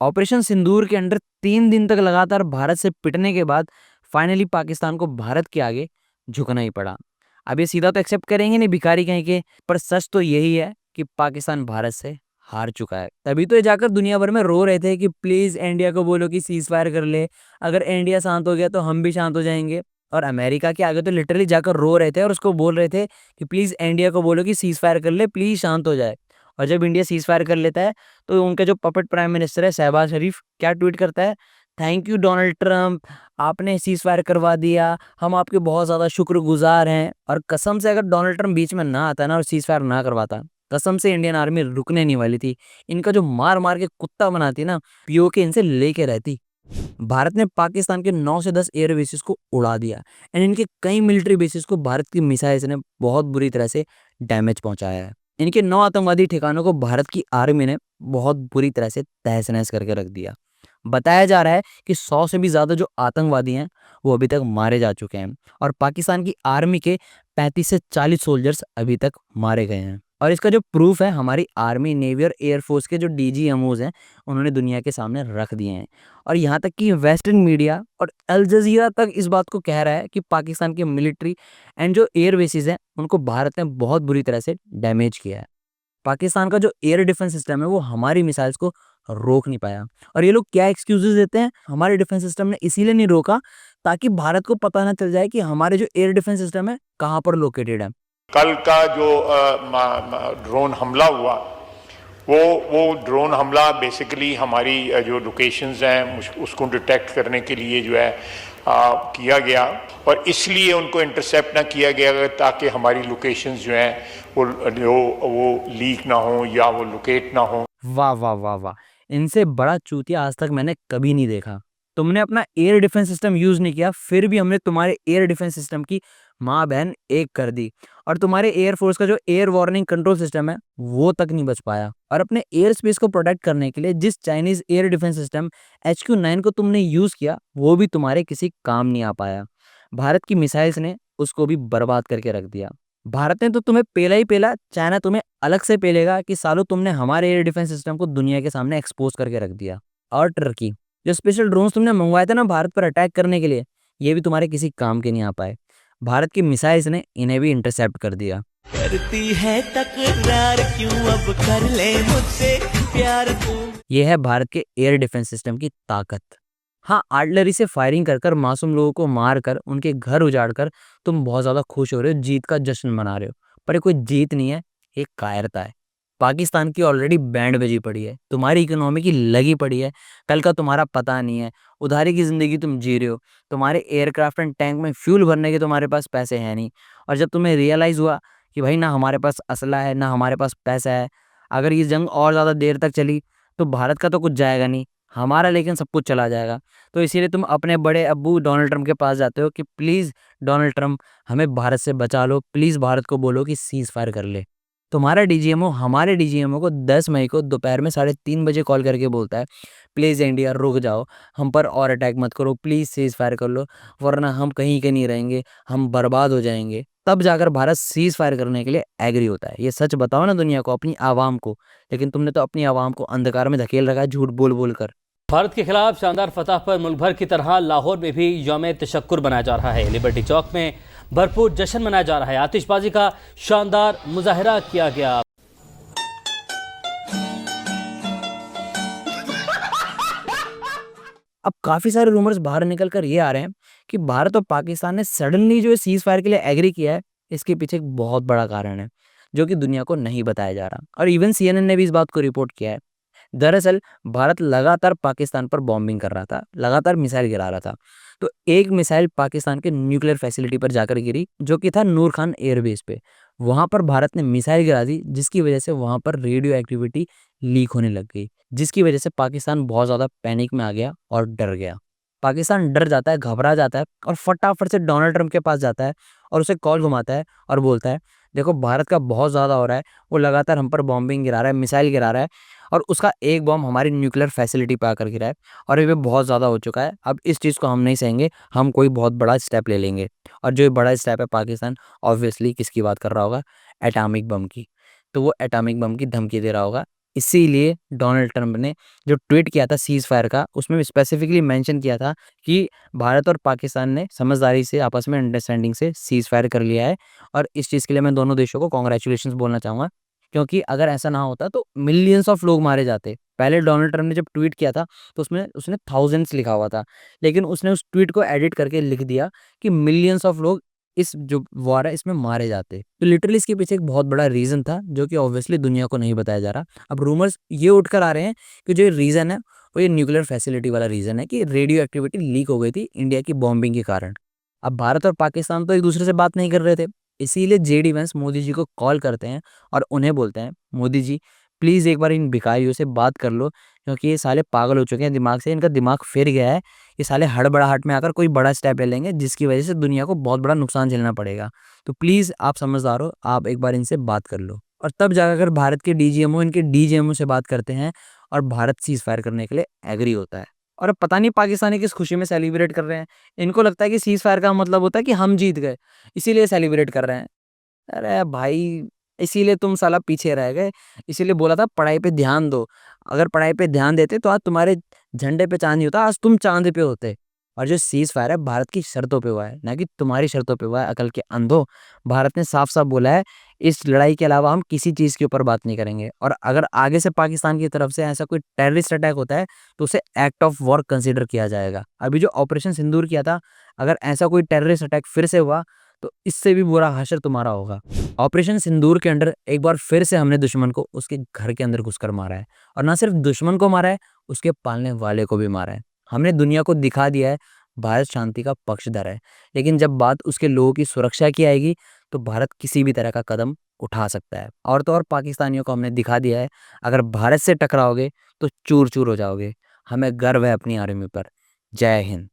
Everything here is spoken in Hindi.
ऑपरेशन सिंदूर के अंडर 3 दिन तक लगातार भारत से पिटने के बाद फाइनली पाकिस्तान को भारत के आगे झुकना ही पड़ा। अब ये सीधा तो एक्सेप्ट करेंगे नहीं भिखारी कहीं के, पर सच तो यही है कि पाकिस्तान भारत से हार चुका है। तभी तो ये जाकर दुनिया भर में रो रहे थे कि प्लीज इंडिया को बोलो कि सीज फायर कर ले, अगर इंडिया शांत हो गया तो हम भी शांत हो जाएंगे। और अमेरिका के आगे तो लिटरली जाकर रो रहे थे और उसको बोल रहे थे कि प्लीज इंडिया को बोलो कि सीज फायर कर ले, प्लीज शांत हो जाए। और जब इंडिया सीज फायर कर लेता है तो उनका जो पपेट प्राइम मिनिस्टर है शहबाज शरीफ क्या ट्वीट करता है, थैंक यू डोनाल्ड ट्रंप, आपने सीज फायर करवा दिया, हम आपके बहुत ज़्यादा शुक्रगुजार हैं। और कसम से अगर डोनाल्ड ट्रंप बीच में ना आता ना और सीज फायर ना करवाता, कसम से इंडियन आर्मी रुकने नहीं वाली थी। इनका जो मार मार के कुत्ता बनाती ना, पीओके इनसे लेके रहती। भारत ने पाकिस्तान के 9 से 10 एयर बेसिस को उड़ा दिया एंड इनके कई मिलिट्री बेसिस को भारत की मिसाइल्स ने बहुत बुरी तरह से डैमेज पहुंचाया है। इनके 9 आतंकवादी ठिकानों को भारत की आर्मी ने बहुत बुरी तरह से तहस नहस करके रख दिया। बताया जा रहा है कि 100 से भी ज्यादा जो आतंकवादी हैं वो अभी तक मारे जा चुके हैं और पाकिस्तान की आर्मी के 35 से 40 सोल्जर्स अभी तक मारे गए हैं। और इसका जो प्रूफ है हमारी आर्मी, नेवी और एयरफोर्स के जो डीजीएमओज हैं उन्होंने दुनिया के सामने रख दिए हैं। और यहाँ तक कि वेस्टर्न मीडिया और अल जजीरा तक इस बात को कह रहा है कि पाकिस्तान के मिलिट्री एंड जो एयर बेसिस हैं उनको भारत ने बहुत बुरी तरह से डैमेज किया है। पाकिस्तान का जो एयर डिफेंस सिस्टम है वो हमारी मिसाइल्स को रोक नहीं पाया। और ये लोग क्या एक्सक्यूजेस देते हैं, हमारे डिफेंस सिस्टम ने इसीलिए नहीं रोका ताकि भारत को पता ना चल जाए कि हमारे जो एयर डिफेंस सिस्टम है कहाँ पर लोकेटेड है। कल का जो ड्रोन हमला हुआ वो ड्रोन हमला बेसिकली हमारी जो लोकेशंस हैं उसको डिटेक्ट करने के लिए जो है किया गया और इसलिए उनको इंटरसेप्ट ना किया गया ताकि हमारी लोकेशंस जो हैं वो लीक ना हो या वो लोकेट ना हो। वाह वाह वाह वाह, इनसे बड़ा चूतिया आज तक मैंने कभी नहीं देखा। तुमने अपना एयर डिफेंस सिस्टम यूज नहीं किया, फिर भी हमने तुम्हारे एयर डिफेंस सिस्टम की माँ बहन एक कर दी। और तुम्हारे एयर फोर्स का जो एयर वार्निंग कंट्रोल सिस्टम है वो तक नहीं बच पाया। और अपने एयर स्पेस को प्रोटेक्ट करने के लिए जिस Chinese air defence system HQ-9 को तुमने यूज किया वो भी तुम्हारे किसी काम नहीं आ पाया। भारत की मिसाइल्स ने उसको भी बर्बाद करके रख दिया। भारत ने तो तुम्हें पेला ही पेला, चाइना तुम्हें अलग से पेलेगा कि सालों तुमने हमारे एयर डिफेंस सिस्टम को दुनिया के सामने एक्सपोज करके रख दिया। और टर्की, जो स्पेशल ड्रोन्स तुमने मंगवाए थे ना भारत पर अटैक करने के लिए, ये भी तुम्हारे किसी काम के नहीं आ पाए। भारत की मिसाइल्स ने इन्हें भी इंटरसेप्ट कर दिया। करती है तकरार क्यों, अब कर ले मुझसे प्यार तू। ये है भारत के एयर डिफेंस सिस्टम की ताकत। हाँ, आर्टिलरी से फायरिंग कर कर मासूम लोगों को मार कर उनके घर उजाड़ कर तुम बहुत ज्यादा खुश हो रहे हो, जीत का जश्न मना रहे हो, पर ये कोई जीत नहीं है, ये कायरता है। पाकिस्तान की ऑलरेडी बैंड बजी पड़ी है, तुम्हारी इकोनॉमी की लगी पड़ी है, कल का तुम्हारा पता नहीं है, उधारी की जिंदगी तुम जी रहे हो, तुम्हारे एयरक्राफ्ट एंड टैंक में फ्यूल भरने के तुम्हारे पास पैसे हैं नहीं। और जब तुम्हें रियलाइज हुआ कि भाई ना हमारे पास असला है ना हमारे पास पैसा है, अगर ये जंग और ज़्यादा देर तक चली तो भारत का तो कुछ जाएगा नहीं, हमारा लेकिन सब कुछ चला जाएगा। तो इसीलिए तुम अपने बड़े अब्बू डोनाल्ड ट्रंप के पास जाते हो कि प्लीज़ डोनाल्ड ट्रंप हमें भारत से बचा लो, प्लीज़ भारत को बोलो कि सीज़ फायर कर ले। तुम्हारा डीजीएमओ हमारे डीजीएमओ को 10 मई को दोपहर में 3:30 बजे कॉल करके बोलता है, प्लीज़ इंडिया रुक जाओ, हम पर और अटैक मत करो, प्लीज़ सीज़ फायर कर लो, वरना हम कहीं के नहीं रहेंगे, हम बर्बाद हो जाएंगे। तब जाकर भारत सीज़ फायर करने के लिए एग्री होता है। ये सच बताओ ना दुनिया को, अपनी आवाम को, लेकिन तुमने तो अपनी आवाम को अंधकार में धकेल रखा है झूठ बोल बोल कर। भारत के खिलाफ शानदार फतह पर मुल्क भर की तरह लाहौर में भी यौम तशक्कुर मनाया जा रहा है। लिबर्टी चौक में भरपूर जश्न मनाया जा रहा है, आतिशबाजी का शानदार मुजाहरा किया गया। अब काफी सारे रूमर्स बाहर निकल कर ये आ रहे हैं कि भारत और पाकिस्तान ने सडनली जो सीज फायर के लिए एग्री किया है, इसके पीछे एक बहुत बड़ा कारण है जो कि दुनिया को नहीं बताया जा रहा। और इवन CNN ने भी इस बात को रिपोर्ट किया है। दरअसल भारत लगातार पाकिस्तान पर बॉम्बिंग कर रहा था, लगातार मिसाइल गिरा रहा था। तो एक मिसाइल पाकिस्तान के न्यूक्लियर फैसिलिटी पर जाकर गिरी जो कि था नूर खान एयरबेस पे। वहां पर भारत ने मिसाइल गिरा दी जिसकी वजह से वहां पर रेडियो एक्टिविटी लीक होने लग गई, जिसकी वजह से पाकिस्तान बहुत ज़्यादा पैनिक में आ गया और डर गया। पाकिस्तान डर जाता है, घबरा जाता है और फटाफट से डोनाल्ड ट्रंप के पास जाता है और उसे कॉल घुमाता है और बोलता है, देखो भारत का बहुत ज़्यादा हो रहा है, वो लगातार हम पर बॉम्बिंग गिरा रहा है, मिसाइल गिरा रहा है और उसका एक बॉम्ब हमारी न्यूक्लियर फैसिलिटी पे आकर गिरा है और ये बहुत ज़्यादा हो चुका है। अब इस चीज़ को हम नहीं सहेंगे, हम कोई बहुत बड़ा स्टेप ले लेंगे। और जो ये बड़ा स्टेप है पाकिस्तान ऑब्वियसली किसकी बात कर रहा होगा, एटॉमिक बम की। तो वो एटॉमिक बम की धमकी दे रहा होगा इसीलिए डोनाल्ड ट्रंप ने जो ट्वीट किया था सीज फायर का, उसमें स्पेसिफिकली मेंशन किया था कि भारत और पाकिस्तान ने समझदारी से आपस में अंडरस्टैंडिंग से सीज फायर कर लिया है। और इस चीज़ के लिए मैं दोनों देशों को कॉन्ग्रेचुलेशन बोलना चाहूँगा, क्योंकि अगर ऐसा ना होता तो मिलियंस ऑफ लोग मारे जाते। पहले डोनाल्ड ट्रंप ने जब ट्वीट किया था तो उसमें उसने थाउजेंड्स लिखा हुआ था, लेकिन उसने उस ट्वीट को एडिट करके लिख दिया कि मिलियंस ऑफ लोग इस जो वॉर है इसमें मारे जाते। तो लिटरली इसके पीछे एक बहुत बड़ा रीज़न था जो कि ऑब्वियसली दुनिया को नहीं बताया जा रहा। अब रूमर्स ये उठकर आ रहे हैं कि जो रीज़न है वो ये न्यूक्लियर फैसिलिटी वाला रीज़न है कि रेडियो एक्टिविटी लीक हो गई थी इंडिया की बॉम्बिंग के कारण। अब भारत और पाकिस्तान तो एक दूसरे से बात नहीं कर रहे थे, इसीलिए जेडी वैंस मोदी जी को कॉल करते हैं और उन्हें बोलते हैं, मोदी जी प्लीज़ एक बार इन भिखारियों से बात कर लो, क्योंकि ये साले पागल हो चुके हैं दिमाग से, इनका दिमाग फिर गया है। ये साले हड़बड़ाहट में आकर कोई बड़ा स्टेप ले लेंगे जिसकी वजह से दुनिया को बहुत बड़ा नुकसान झेलना पड़ेगा। तो प्लीज़ आप समझदार हो, आप एक बार इनसे बात कर लो। और तब जाकर भारत के डीजीएमओ इनके डीजीएमओ से बात करते हैं और भारत सीज़ फायर करने के लिए एग्री होता है। और अब पता नहीं पाकिस्तानी किस खुशी में सेलिब्रेट कर रहे हैं। इनको लगता है कि सीज़ फायर का मतलब होता है कि हम जीत गए, इसीलिए सेलिब्रेट कर रहे हैं। अरे भाई, इसीलिए तुम साला पीछे रह गए, इसीलिए बोला था पढ़ाई पे ध्यान दो। अगर पढ़ाई पे ध्यान देते तो आज तुम्हारे झंडे पे चाँद नहीं होता, आज तुम चाँद पे होते। और जो सीज़ फायर है भारत की शर्तों पे हुआ है, ना कि तुम्हारी शर्तों पे हुआ है, अकल के अंधों। भारत ने साफ-साफ बोला है इस लड़ाई के अलावा हम किसी चीज़ के ऊपर बात नहीं करेंगे, और अगर आगे से पाकिस्तान की तरफ से ऐसा कोई टेररिस्ट अटैक होता है तो उसे एक्ट ऑफ वॉर कंसीडर किया जाएगा। अभी जो ऑपरेशन सिंदूर किया था, अगर ऐसा कोई टेररिस्ट अटैक फिर से हुआ तो इससे भी बुरा हशर तुम्हारा होगा। ऑपरेशन सिंदूर के अंडर एक बार फिर से हमने दुश्मन को उसके घर के अंदर घुसकर मारा है, और ना सिर्फ दुश्मन को मारा है, उसके पालने वाले को भी मारा है। हमने दुनिया को दिखा दिया है भारत शांति का पक्षधर है, लेकिन जब बात उसके लोगों की सुरक्षा की आएगी तो भारत किसी भी तरह का कदम उठा सकता है। और तो और पाकिस्तानियों को हमने दिखा दिया है, अगर भारत से टकराओगे तो चूर चूर हो जाओगे। हमें गर्व है अपनी आर्मी पर। जय हिंद।